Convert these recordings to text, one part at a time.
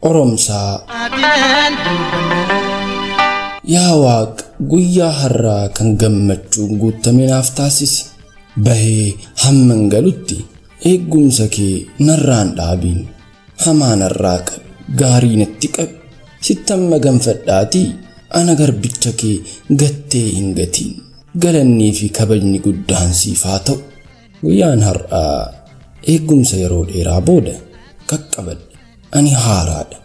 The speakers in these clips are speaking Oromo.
Oromsaa yaa Waaq guyyaa har'aa kan gammachuun guutaminaaf taasisi bahee hamman galutti eeggumsa kee narraan dhaabiin hamaa narraa qabi gaarii natti qabi sittamma ganfadhaatii ana garbicha kee gattee hin gatiin galannii fi kabajni guddaan siif haa ta'u. Guyyaan har'aa eeggumsa yeroo dheeraa booda qaqqabadhe ani haaraadha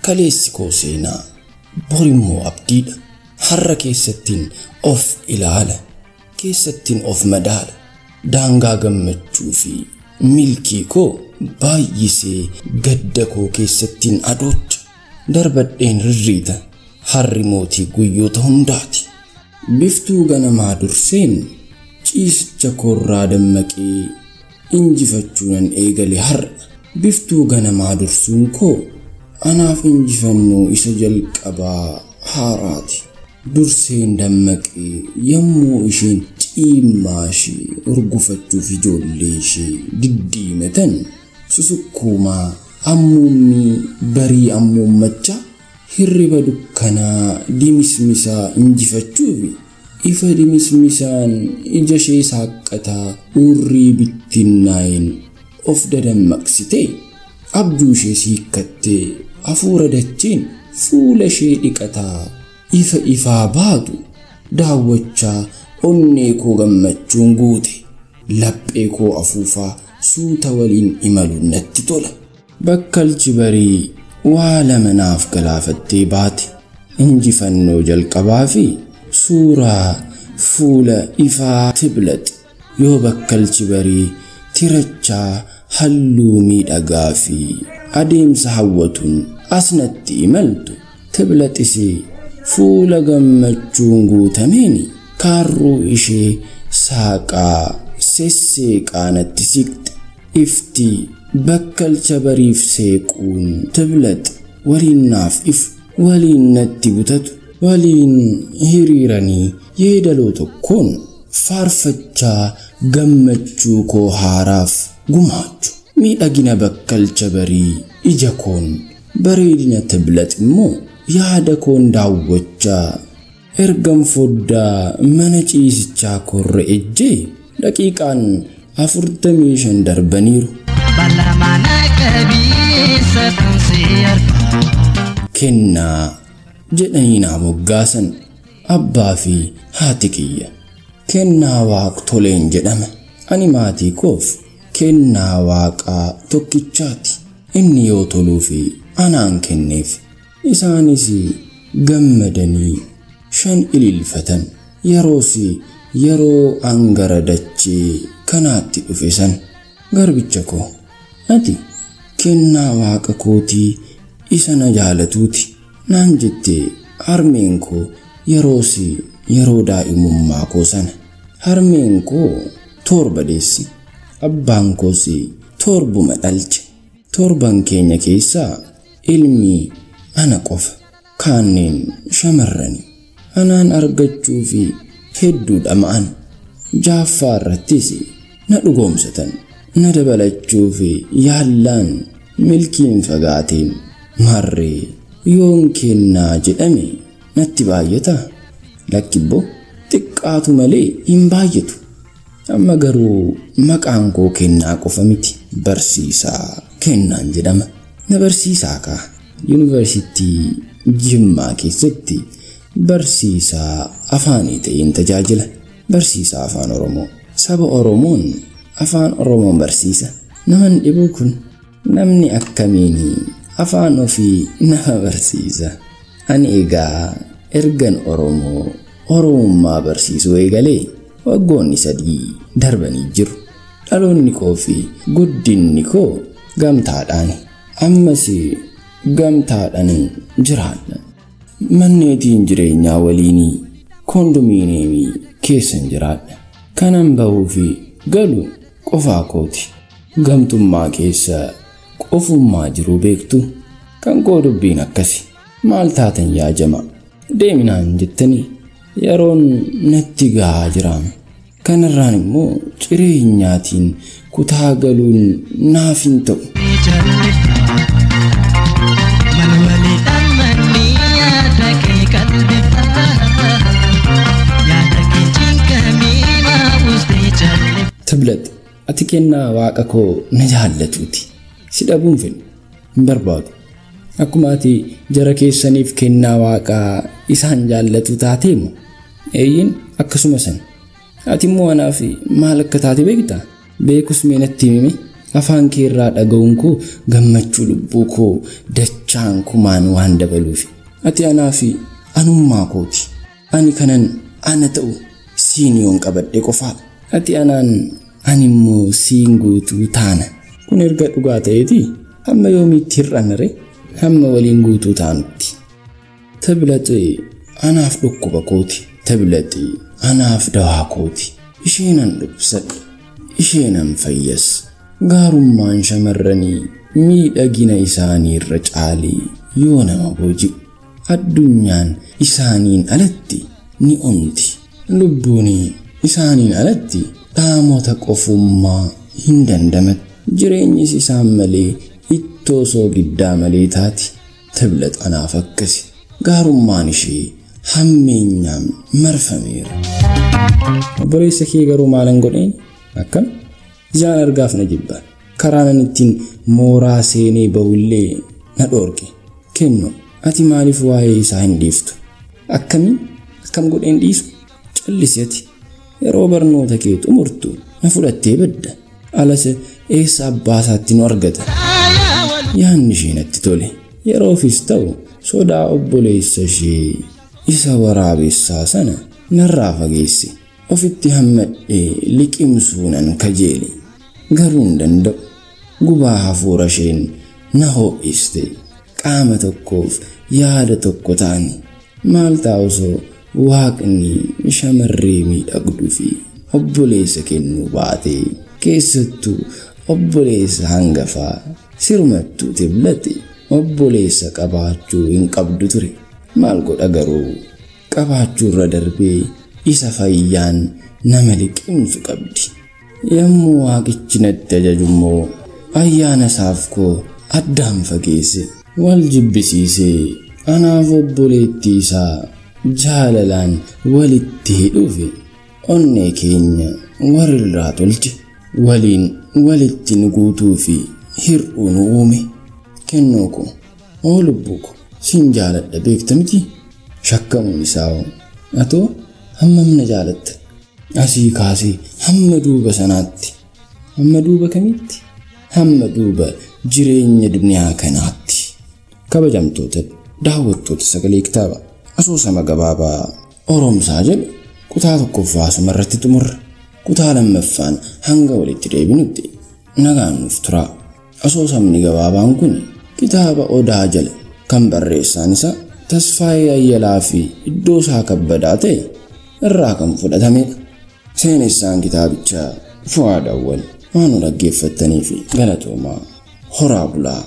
kaleessi koo seenaa borimmoo abdiidha har'a keessattiin of ilaala keessattiin of madaala daangaa gammachuu fi milkii koo baay'isee gadda koo keessattiin adoocha darbadheen rirriita harri mootii guyyoota hundaati biftuu ganamaa durseen ciisicha koorraa dammaqee injifachuunan eegale har'a biftuu ganamaa dursuun koo anaaf injifannoo isa jalqabaa haaraati durseen dammaqee yommuu isheen ciimmaa ishee urgufachuuf ijoollee ishee diddiimatan susukkuumaa ammuummii barii ammuummachaa hirriba dukkanaa dimismisaa injifachuufi ifa dimismisaan ija ishee saaqqataa urrii bittinnaa'een of dadammaqsitee abjuu ishee siikkattee hafuura dacheen fuula ishee dhiqataa ifa ifaa baatu daawwachaa onnee koo gammachuun guute laphee koo afuufaa suuta waliin imaluun natti tola. Bakkalchi barii waa lama naaf galaafattee baate injifannoo jalqabaa fi suuraa fuula ifaa tiblax yoo bakkalchi barii tirachaa halluu miidhagaa fi adeemsa hawwatuun asnatti imaltu tiblaxisee fuula gammachuun guutameen kaarruu ishee saaqaa sesseeqaa natti siqxe ifti bakkalcha bariif seequun tiblax waliin naaf ifu waliin natti butatu waliin hiriiranii yeedaloo tokkoon faarfachaa gammachuu koo haaraaf gumaachu miidhagina bakkalcha barii ija koon bareedina tiblax immoo yaada koon daawwachaa ergan foddaa mana ciisichaa korre ejjee daqiiqaan 45 darbaniiru. Kennaa jedhanii naa moggaasan abbaa fi haati kiyya kennaa Waaq toleen jedhama ani maatii koof kennaa Waaqaa tokkichaati inni yoo toluu fi anaan kenneef isaanis gammadanii shan ililfatan yeroo angara dachee kanaatti dhufe san garbicha koo ati kennaa Waaqa kootii isa na jaalatuuti naan jettee harmeen koo yeroo daa'imummaa koo sana harmeen koo torba deessi abbaan koos torbuma dhalche torban keenya keessaa ilmi ana qofa kaanneen shamarrani anaan argachuu fi hedduu dhama'an jaaffaa irrattis na dhugoomsatan na dabalachuu fi yaallaan milkiin fagaateen marree yoon kennaa jedhame natti baay'ata lakkibbo xiqqaatu malee hin baay'atu amma garuu maqaan koo kennaa qofa miti barsiisaa kennaan jedhama na barsiisaa kaa yuunivarsiitii Jimmaa keessatti barsiisaa afaanii ta'een tajaajila barsiisaa afaan Oromoo saba Oromoon afaan Oromoon barsiisa naman dhibuu kun namni akkamiin afaan ofii nama barsiisa ani egaa ergan Oromummaa barsiisuu eegalee waggoonni 3 darbanii jiru dhaloonni koo fi guddinni koo gamtaadhaan ammas gamtaadhaan jiraadha manneetiin jireenyaa waliinii kondominiyeemii keessan jiraadha kanan bahuu fi galu qofaa kooti gamtummaa keessa qofummaa jiru beektu kan koo dubbiin akkasi maal taatan yaa jama deeminaan jettanii yeroon natti gahaa jiraam Kan irraan immoo jireenyaatiin kutaa galuun naaf hin ta'u. Tablet ati kennaa waaqa koo na jaallatuuti. Si dhabuun fedhu hin barbaadu. Akkuma ati jara keessaniif kennaa waaqaa isaan jaallatu taateemu eeyyin akkasuma san. Ati immoo anaaf maal akka taate beektaa? Beekus meenatti himi afaan kee irraa dhaga'uun koo gammachuu lubbuu koo dachaan kumaan waan dabaluuf. Ati anaaf anummaa kooti. Ani kanan ana ta'u siin yoon qabadhe qofaa. Ati anaan ani immoo siin guutuu taana. Kun erga dhugaa ta'eeti hamma yoomiitti hir'annare hamma waliin guutuu taanutti. Tablet anaaf dhukkuba kooti. Tablet anaaf dawaa kooti. Isheenan dhukkubsadhe. Isheenan fayyas. Gaarummaan shamarranii miidhagina isaanii irra caalii yoo nama booji'u. Addunyaan isaaniin alatti ni onti. Lubbuun isaaniin alatti dhaamota qofummaa hin dandamatu. Jireenyis isaan malee ittoo soogiddaa malee taati. Tablet anaaf akkasi. Gaarummaan ishee hammeenyaan marfameera. Obboleessa kee garuu maalan godheen? Akkam? Ijaan argaaf na jibba. Karaanan ittiin mooraa seenee bahullee na dhoorge. Kenno ati maaliif waa'ee isaa hin dhiiftu? Akkam godheen dhiisu? Callisi ati. Yeroo barnoota kee xumurtu na fudhattee badda. Alas eessa abbaa isaatti nu argata. Yaanni ishee natti tole. Yeroofis ta'u sodaa obboleessa ishee isa waraabessaa sana narraa fageesse. Ofitti hammadhee liqimsuunan kajeele. Garuu hin danda'u. Gubaa hafuura isheen na ho'iste. Qaama tokkoof yaada tokko taani. Maal ta'a osoo waaqni shamarree miidhagduu fi obboleessa kennuu baatee keessattuu obboleessa hangafaa sirumattuu Tableti obboleessa qabaachuu hin qabdu ture. Maal godha garuu qabaachuu irra darbee isa fayyaan nama liqimsu qabdi. Yommuu waaqichi natti ajajummoo ayyaana isaaf koo addaan fageesse. Wal jibbisiisee anaaf obboleettii isaa jaalalaan walitti hidhuufi onnee keenya walirraa tolche. Waliin walitti nu guutuu fi hir'uu nu uume. Kennoo ko oo lubbuu ko sin jaaladha beekta miti? Shakkamuun isaa atoo hammam na jaalatta? Asii kaasee hamma duuba sanaatti. Hamma duuba kamitti? Hamma duuba jireenya duniyaa kanaatti. Kabajamtoota daawwattoota sagalee kitaaba asoosama gabaabaa Oromsaa jedhu kutaa tokkoffaa asumarratti xumurra. Kutaa lammaffaan hanga walitti deebinutti nagaan nuuf turaa. Asoosamni gabaabaan kun kitaaba Odaa jala kan barreessaan isaa Tasfaayee Ayyalaa fi Iddoosaa Kabbadaa ta'e irraa kan fudhatamedha. Seenessaan kitaabichaa Fu'aad Awwal waan dhaggeeffattaniif galatoomaa. Horaa bulaa.